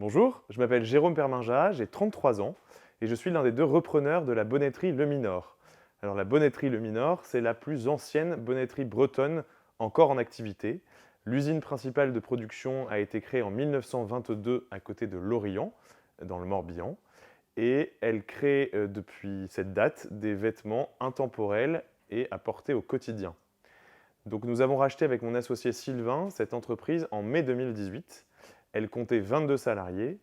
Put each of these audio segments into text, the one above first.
Bonjour, je m'appelle Jérôme Perminja, j'ai 33 ans et je suis l'un des deux repreneurs de la bonnetterie Le Minor. Alors la bonnetterie Le Minor, c'est la plus ancienne bonnetterie bretonne encore en activité. L'usine principale de production a été créée en 1922 à côté de Lorient, dans le Morbihan, et elle crée depuis cette date des vêtements intemporels et à porter au quotidien. Donc nous avons racheté avec mon associé Sylvain cette entreprise en mai 2018. Elle comptait 22 salariés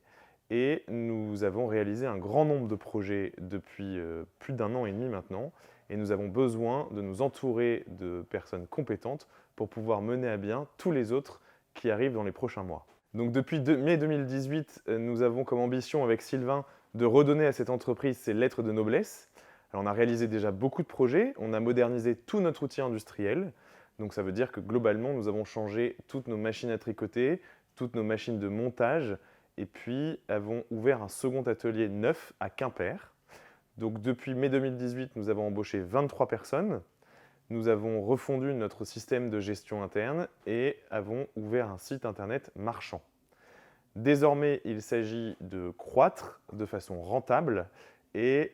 et nous avons réalisé un grand nombre de projets depuis plus d'un an et demi maintenant. Et nous avons besoin de nous entourer de personnes compétentes pour pouvoir mener à bien tous les autres qui arrivent dans les prochains mois. Donc depuis mai 2018, nous avons comme ambition avec Sylvain de redonner à cette entreprise ses lettres de noblesse. Alors on a réalisé déjà beaucoup de projets, on a modernisé tout notre outil industriel. Donc ça veut dire que globalement, nous avons changé toutes nos machines à tricoter, toutes nos machines de montage, et puis avons ouvert un second atelier neuf à Quimper. Donc depuis mai 2018, nous avons embauché 23 personnes. Nous avons refondu notre système de gestion interne et avons ouvert un site internet marchand. Désormais, il s'agit de croître de façon rentable et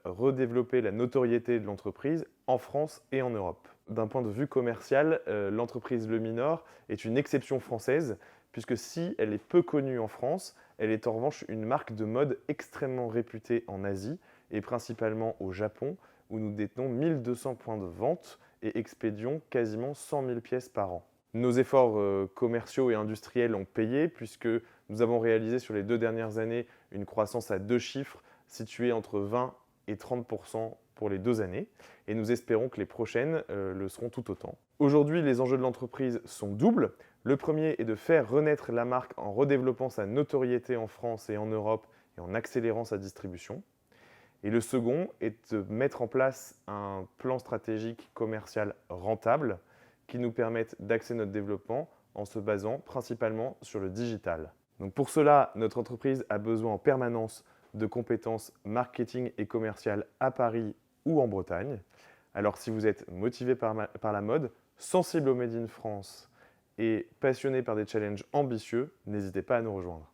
redévelopper la notoriété de l'entreprise en France et en Europe. D'un point de vue commercial, l'entreprise Le Minor est une exception française, puisque si elle est peu connue en France, elle est en revanche une marque de mode extrêmement réputée en Asie et principalement au Japon, où nous détenons 1200 points de vente et expédions quasiment 100 000 pièces par an. Nos efforts commerciaux et industriels ont payé, puisque nous avons réalisé sur les 2 dernières années une croissance à 2 chiffres située entre 20 et 30% pour les 2 années, et nous espérons que les prochaines le seront tout autant. Aujourd'hui, les enjeux de l'entreprise sont doubles. Le premier est de faire renaître la marque en redéveloppant sa notoriété en France et en Europe et en accélérant sa distribution. Et le second est de mettre en place un plan stratégique commercial rentable qui nous permette d'axer notre développement en se basant principalement sur le digital. Donc pour cela, notre entreprise a besoin en permanence de compétences marketing et commerciales à Paris ou en Bretagne. Alors si vous êtes motivé par la mode, sensible au Made in France et passionné par des challenges ambitieux, n'hésitez pas à nous rejoindre.